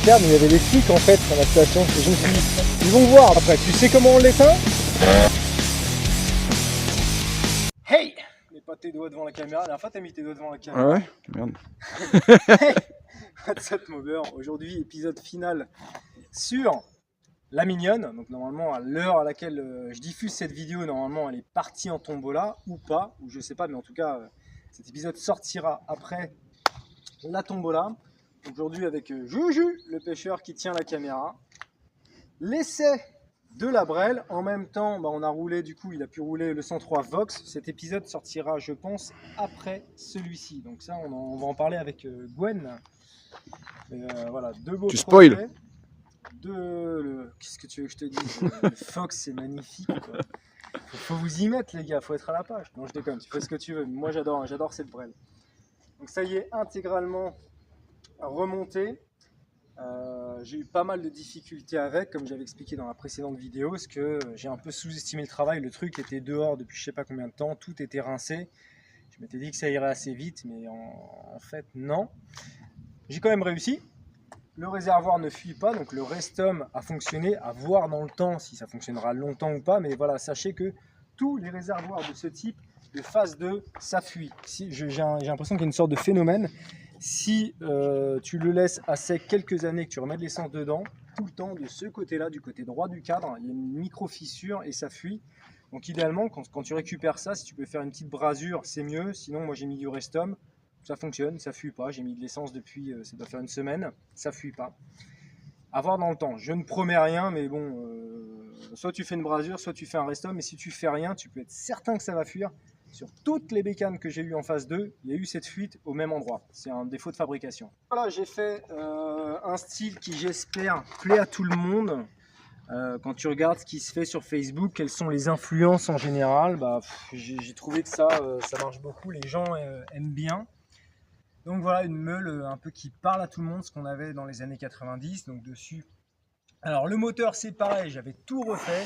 faire, mais il y avait des flics en fait sur la station. Et je me suis dit, ils vont voir après. Tu sais comment on l'éteint? Hey! Mets pas tes doigts devant la caméra. La dernière fois, t'as mis tes doigts devant la caméra. Ah ouais? Merde. Hey! What's up, Mover? Aujourd'hui, épisode final sur la mignonne. Donc normalement, à l'heure à laquelle je diffuse cette vidéo, normalement, elle est partie en tombola ou pas, ou je sais pas, mais en tout cas, cet épisode sortira après la tombola. Aujourd'hui avec Juju, le pêcheur qui tient la caméra. L'essai de la Brel. En même temps, on a roulé, du coup, il a pu rouler le 103 Vox. Cet épisode sortira, je pense, après celui-ci. Donc ça, on va en parler avec Gwen. Voilà, deux beaux tu spoil. Qu'est-ce que tu veux que je te dise? Le Fox, c'est magnifique, quoi. Faut vous y mettre, les gars, faut être à la page. Non, je déconne, tu fais ce que tu veux. Moi, j'adore cette Brel. Donc ça y est, intégralement remonté. J'ai eu pas mal de difficultés avec, comme j'avais expliqué dans la précédente vidéo, parce que j'ai un peu sous-estimé le travail. Le truc était dehors depuis je sais pas combien de temps, tout était rincé. Je m'étais dit que ça irait assez vite, mais en fait non. J'ai quand même réussi. Le réservoir ne fuit pas, donc le Restom a fonctionné, à voir dans le temps si ça fonctionnera longtemps ou pas, mais voilà, sachez que tous les réservoirs de ce type de phase 2, ça fuit. J'ai l'impression qu'il y a une sorte de phénomène. Si tu le laisses à sec quelques années, que tu remets de l'essence dedans, tout le temps de ce côté-là, du côté droit du cadre, il y a une micro-fissure et ça fuit. Donc idéalement, quand tu récupères ça, si tu peux faire une petite brasure, c'est mieux. Sinon, moi j'ai mis du Restom, ça fonctionne, ça fuit pas. J'ai mis de l'essence depuis, ça doit faire une semaine, ça fuit pas. À voir dans le temps. Je ne promets rien, mais bon, soit tu fais une brasure, soit tu fais un Restom, mais si tu fais rien, tu peux être certain que ça va fuir. Sur toutes les bécanes que j'ai eues en phase 2, il y a eu cette fuite au même endroit. C'est un défaut de fabrication. Voilà, j'ai fait un style qui, j'espère, plaît à tout le monde. Quand tu regardes ce qui se fait sur Facebook, quelles sont les influences en général, j'ai trouvé que ça marche beaucoup. Les gens aiment bien. Donc voilà, une meule un peu qui parle à tout le monde, ce qu'on avait dans les années 90. Donc dessus. Alors le moteur, c'est pareil, j'avais tout refait.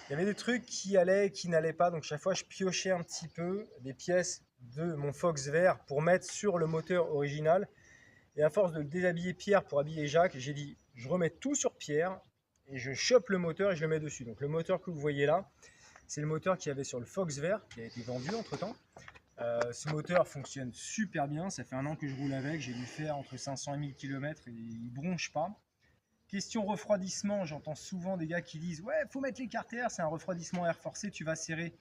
Il y avait des trucs qui allaient, qui n'allaient pas, donc chaque fois je piochais un petit peu des pièces de mon Fox vert pour mettre sur le moteur original. Et à force de déshabiller Pierre pour habiller Jacques, j'ai dit je remets tout sur Pierre et je chope le moteur et je le mets dessus. Donc le moteur que vous voyez là, c'est le moteur qu'il y avait sur le Fox vert qui a été vendu entre temps. Ce moteur fonctionne super bien, ça fait un an que je roule avec, j'ai dû faire entre 500 et 1000 km et il bronche pas. Question refroidissement, j'entends souvent des gars qui disent « Ouais, faut mettre l'écarter, c'est un refroidissement air forcé, tu vas serrer. »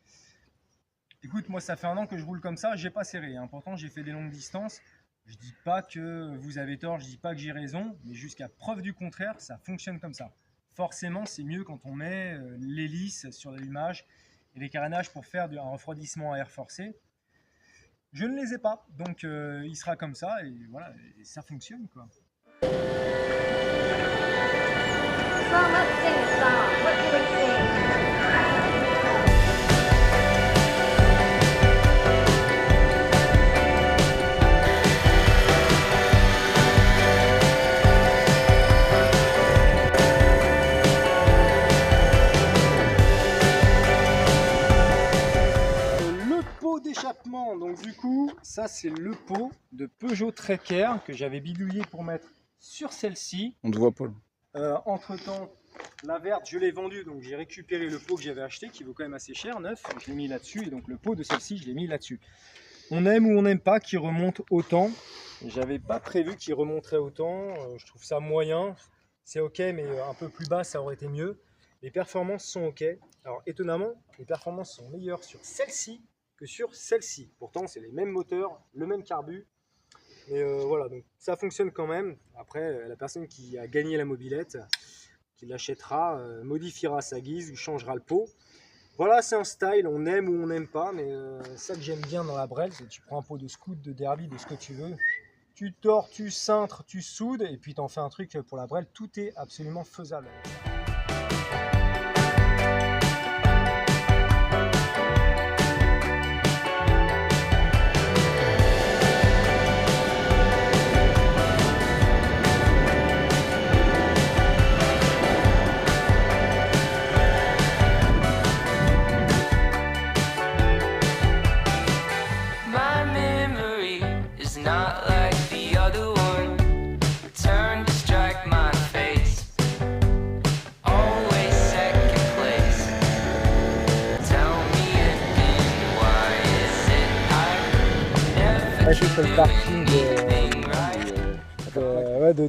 Écoute, moi ça fait un an que je roule comme ça, j'ai pas serré. Pourtant j'ai fait des longues distances. Je dis pas que vous avez tort, je dis pas que j'ai raison, mais jusqu'à preuve du contraire, ça fonctionne comme ça. Forcément, c'est mieux quand on met l'hélice sur l'allumage et les carénages pour faire un refroidissement à air forcé. Je ne les ai pas, donc il sera comme ça et voilà, et ça fonctionne quoi. So let's sing a song. What do we sing? Le pot d'échappement, donc du coup, ça c'est le pot de Peugeot Trekker que j'avais bidouillé pour mettre sur celle-ci. On te voit pas. Entre temps, la verte, je l'ai vendue, donc j'ai récupéré le pot que j'avais acheté, qui vaut quand même assez cher, neuf, je l'ai mis là-dessus, et donc le pot de celle-ci, je l'ai mis là-dessus. On aime ou on n'aime pas qu'il remonte autant. J'avais pas prévu qu'il remonterait autant, je trouve ça moyen. C'est ok, mais un peu plus bas, ça aurait été mieux. Les performances sont ok. Alors étonnamment, les performances sont meilleures sur celle-ci que sur celle-ci. Pourtant, c'est les mêmes moteurs, le même carbu. Mais voilà, donc ça fonctionne quand même. Après, la personne qui a gagné la mobilette, qui l'achètera, modifiera sa guise ou changera le pot. Voilà, c'est un style, on aime ou on n'aime pas, mais ça que j'aime bien dans la Brel, c'est que tu prends un pot de scout, de derby, de ce que tu veux. Tu tords, tu cintres, tu soudes, et puis tu en fais un truc pour la Brel. Tout est absolument faisable. Not like the other one. Turn to strike my sur le parking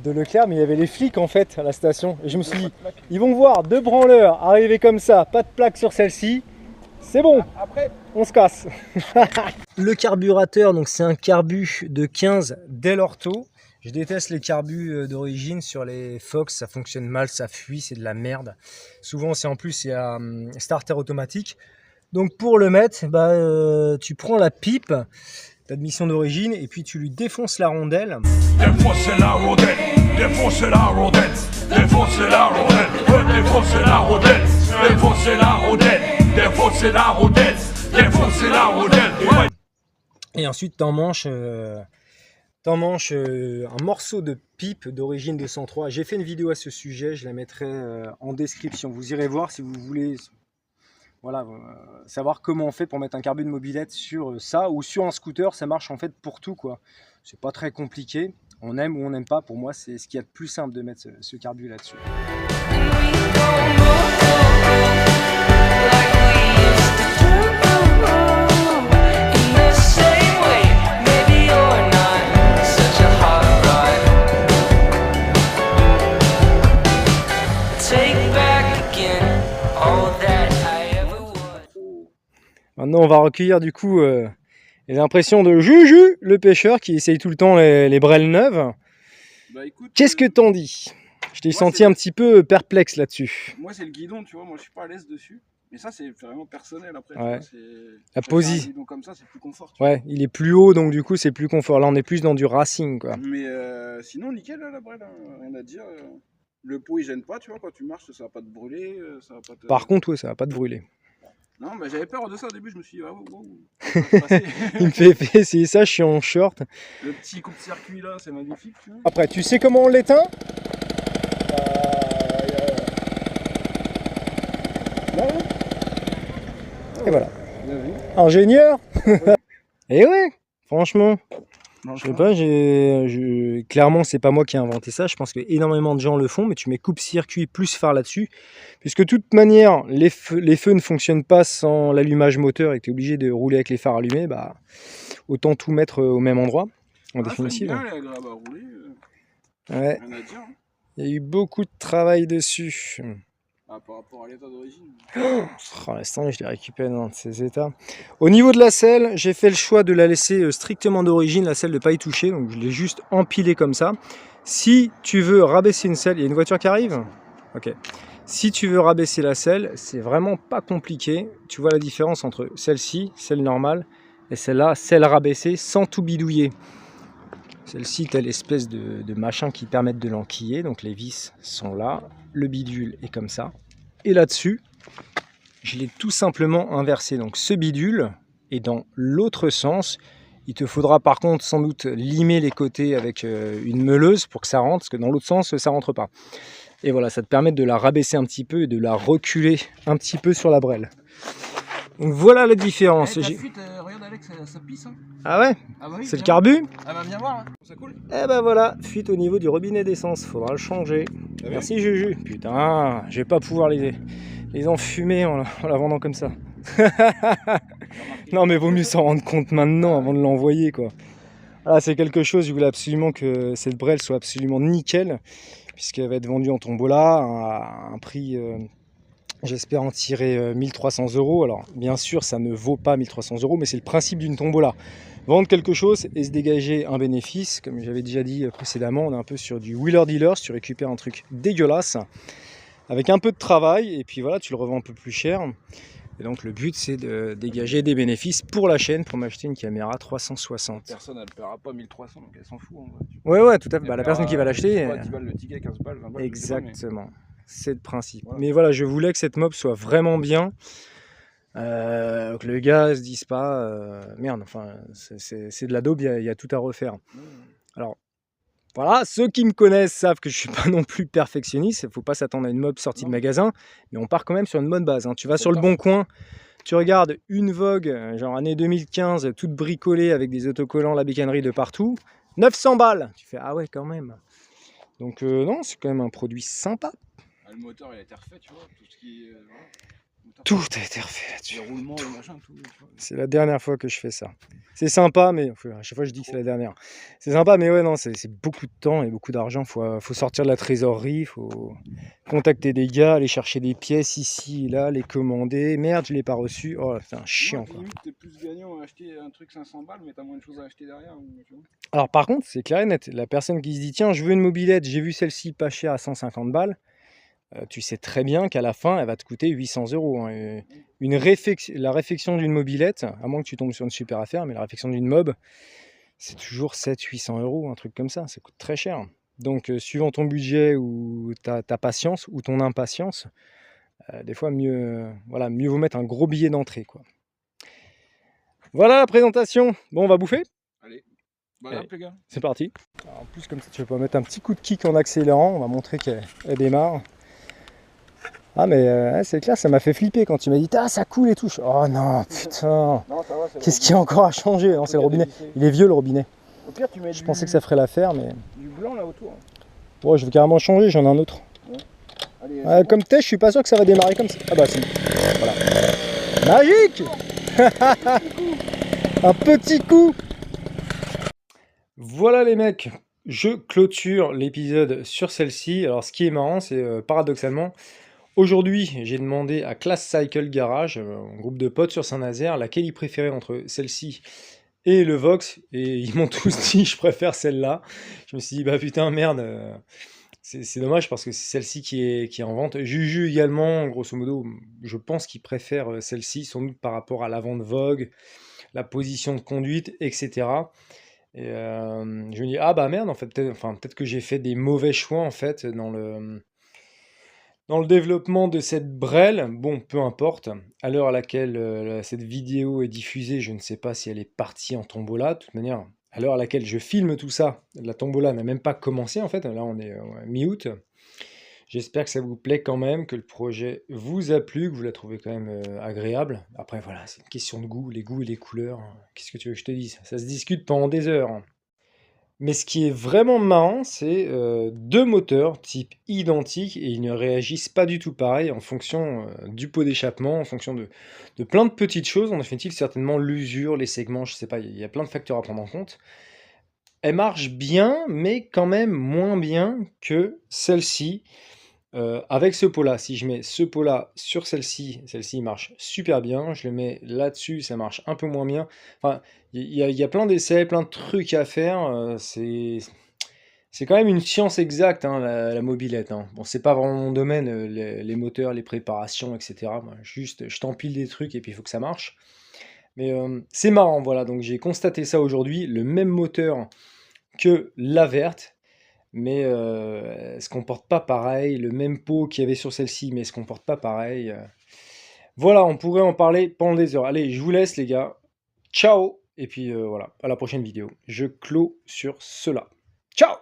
de Leclerc, mais il y avait les flics en fait à la station. Et je me suis dit, ils vont voir deux branleurs arriver comme ça, pas de plaque sur celle-ci. C'est bon, après on se casse. Le carburateur, donc c'est un carbu de 15 Del Orto. Je déteste les carbus d'origine sur les Fox, ça fonctionne mal, ça fuit, c'est de la merde. Souvent c'est en plus il y a starter automatique. Donc pour le mettre, tu prends la pipe d'admission d'origine et puis tu lui défonces la rondelle. Défoncer la rondelle, défoncer la rondelle, défoncer la rondelle, défoncer la rondelle, défoncer la rondelle, défoncer la rondelle, défoncer la rondelle. Et ensuite t'emmanches un morceau de pipe d'origine 203. J'ai fait une vidéo à ce sujet, je la mettrai en description. Vous irez voir si vous voulez savoir comment on fait pour mettre un carbu de mobilette sur ça ou sur un scooter. Ça marche en fait pour tout, quoi. C'est pas très compliqué. On aime ou on n'aime pas. Pour moi, c'est ce qu'il y a de plus simple de mettre ce carbu là-dessus. Maintenant, on va recueillir du coup les impressions de Juju, le pêcheur, qui essaye tout le temps les brelles neuves. Bah, écoute, qu'est-ce que t'en dis? Je t'ai senti un petit peu perplexe là-dessus. Moi, c'est le guidon, tu vois. Moi, je suis pas à l'aise dessus. Mais ça, c'est vraiment personnel après. Ouais. Tu vois, la position. Un guidon comme ça, c'est plus confort. Ouais, il est plus haut, donc du coup, c'est plus confort. Là, on est plus dans du racing, quoi. Mais sinon, nickel, là, la brelle, rien à dire. Le pot, il gêne pas, tu vois. Quand tu marches, ça va pas te brûler. Ça va pas te... Par contre, ouais, ça va pas te brûler. Non, mais j'avais peur de ça au début. Je me suis dit, il me fait essayer ça, je suis en short. Le petit coupe-circuit là, c'est magnifique. Tu vois. Après, tu sais comment on l'éteint? Et voilà. Ingénieur. Et ouais, franchement. Je sais pas, clairement c'est pas moi qui ai inventé ça, je pense que énormément de gens le font, mais tu mets coupe-circuit plus phare là-dessus, puisque de toute manière les feux ne fonctionnent pas sans l'allumage moteur et que tu es obligé de rouler avec les phares allumés, autant tout mettre au même endroit, en définitive. Bien, elle est agréable à rouler, ouais. Rien à dire. Il y a eu beaucoup de travail dessus. Par rapport à l'état d'origine. Oh, l'instant, je l'ai récupéré dans de ces états. Au niveau de la selle, j'ai fait le choix de la laisser strictement d'origine, la selle de pas y toucher, donc je l'ai juste empilée comme ça. Si tu veux rabaisser une selle, il y a une voiture qui arrive. Ok. Si tu veux rabaisser la selle, c'est vraiment pas compliqué. Tu vois la différence entre celle-ci, celle normale, et celle-là, celle rabaissée, sans tout bidouiller. Celle-ci, tu as l'espèce de machin qui permettent de l'enquiller, donc les vis sont là, le bidule est comme ça. Et là-dessus, je l'ai tout simplement inversé. Donc ce bidule est dans l'autre sens. Il te faudra par contre sans doute limer les côtés avec une meuleuse pour que ça rentre, parce que dans l'autre sens, ça rentre pas. Et voilà, ça te permet de la rabaisser un petit peu et de la reculer un petit peu sur la brelle. Donc voilà la différence. Regarde Alex, ça pisse. Hein. Ah ouais, oui, c'est le carbu. Ah bah viens voir, hein. Ça coule. Eh ben voilà, fuite au niveau du robinet d'essence, faudra le changer. Merci Juju. Putain, je vais pas pouvoir les enfumer en la vendant comme ça. Non mais vaut mieux s'en rendre compte maintenant avant de l'envoyer, quoi. Voilà, c'est quelque chose, je voulais absolument que cette brelle soit absolument nickel, puisqu'elle va être vendue en tombola à un prix... J'espère en tirer 1300 €. Alors bien sûr ça ne vaut pas 1300 €, mais c'est le principe d'une tombola. Vendre quelque chose et se dégager un bénéfice, comme j'avais déjà dit précédemment, on est un peu sur du wheeler dealer, si tu récupères un truc dégueulasse, avec un peu de travail, et puis voilà, tu le revends un peu plus cher. Et donc le but c'est de dégager des bénéfices pour la chaîne, pour m'acheter une caméra 360. Personne elle ne paiera pas 1300, donc elle s'en fout. En vrai. Ouais, tout à fait. La personne qui va l'acheter... 10 balles le ticket, 15 balles, 20 balles. Exactement. C'est le principe. Voilà. Mais voilà, je voulais que cette mob soit vraiment bien. Que le gars se dise pas merde, enfin c'est de la daube, il y a tout à refaire. Alors voilà, ceux qui me connaissent savent que je suis pas non plus perfectionniste, il faut pas s'attendre à une mob sortie de magasin, mais on part quand même sur une bonne base, hein. Tu vas sur le Bon Coin, tu regardes une Vogue, genre année 2015, toute bricolée avec des autocollants, la bécannerie de partout, 900 balles. Tu fais ah ouais quand même. Donc non, c'est quand même un produit sympa. Le moteur il a été refait, tu vois, tout ce qui est... Tout a été refait Les là-dessus. roulements, le machin, tout. tu vois. C'est la dernière fois que je fais ça. C'est sympa, mais enfin, à chaque fois je dis que c'est la dernière. C'est sympa, mais ouais, non, c'est beaucoup de temps et beaucoup d'argent. Faut sortir de la trésorerie, faut contacter des gars, aller chercher des pièces ici et là, les commander. Merde, je l'ai pas reçu. Oh, c'est un chiant, quoi. Limite, t'es plus gagnant à acheter un truc 500 balles, mais t'as moins de choses à acheter derrière. Tu vois. Alors par contre, c'est clair et net. La personne qui se dit, tiens, je veux une mobilette, j'ai vu celle-ci pas chère à 150 balles. Tu sais très bien qu'à la fin, elle va te coûter 800 €. Hein. La réfection d'une mobilette, à moins que tu tombes sur une super affaire, mais la réfection d'une mob, c'est toujours 700-800 €, un truc comme ça. Ça coûte très cher. Donc, suivant ton budget ou ta patience ou ton impatience, des fois, voilà, mieux vaut mettre un gros billet d'entrée, quoi. Voilà la présentation. Bon, on va bouffer. Allez, voilà, Allez. les gars. C'est parti. Alors, en plus, comme ça, tu vas mettre un petit coup de kick en accélérant. On va montrer qu'elle démarre. Ah, mais c'est clair, ça m'a fait flipper quand tu m'as dit « Ah, ça coule et tout ». Oh non, putain. Non, ça va, c'est Qu'est-ce qu'il y a encore à changer? Non, c'est le robinet. Il est vieux, le robinet. Au pire, tu mets Je pensais que ça ferait l'affaire, mais... du blanc là autour. Bon, je vais carrément changer, j'en ai un autre. Allez, Comme test, je suis pas sûr que ça va démarrer comme ça. Ah bah si. Voilà. Magique. Un petit coup. Voilà les mecs, je clôture l'épisode sur celle-ci. Alors ce qui est marrant, c'est paradoxalement, aujourd'hui j'ai demandé à Class Cycle Garage, un groupe de potes sur Saint-Nazaire, laquelle ils préféraient entre celle-ci et le Vox, et ils m'ont tous dit je préfère celle-là. Je me suis dit bah putain merde, c'est dommage parce que c'est celle-ci qui est en vente. Juju également, grosso modo, je pense qu'il préfère celle-ci, sans doute par rapport à l'avant de Vogue, la position de conduite, etc. Et je me dis, ah bah merde, en fait, peut-être que j'ai fait des mauvais choix en fait dans le développement de cette Brel. Bon, peu importe. À l'heure à laquelle cette vidéo est diffusée, je ne sais pas si elle est partie en tombola. De toute manière, à l'heure à laquelle je filme tout ça, la tombola n'a même pas commencé en fait. Là, on est mi-août. J'espère que ça vous plaît quand même, que le projet vous a plu, que vous la trouvez quand même agréable. Après, voilà, c'est une question de goût, les goûts et les couleurs. Qu'est-ce que tu veux que je te dise? Ça se discute pendant des heures. Mais ce qui est vraiment marrant, c'est deux moteurs type identique et ils ne réagissent pas du tout pareil en fonction du pot d'échappement, en fonction de plein de petites choses. En définitive, certainement l'usure, les segments, je sais pas, il y a plein de facteurs à prendre en compte. Elle marche bien, mais quand même moins bien que celle-ci. Avec ce pot-là, si je mets ce pot-là sur celle-ci marche super bien. Je le mets là-dessus, ça marche un peu moins bien. Enfin, il y a plein d'essais, plein de trucs à faire. C'est quand même une science exacte, hein, la mobilette. Hein. Bon, c'est pas vraiment mon domaine, les moteurs, les préparations, etc. Moi, juste, je t'empile des trucs et puis il faut que ça marche. Mais c'est marrant, voilà. Donc j'ai constaté ça aujourd'hui, le même moteur que la verte. Mais elle se comporte pas pareil, le même pot qu'il y avait sur celle-ci, mais elle se comporte pas pareil. Voilà, on pourrait en parler pendant des heures. Allez, je vous laisse les gars. Ciao! Et puis voilà, à la prochaine vidéo. Je clôt sur cela. Ciao!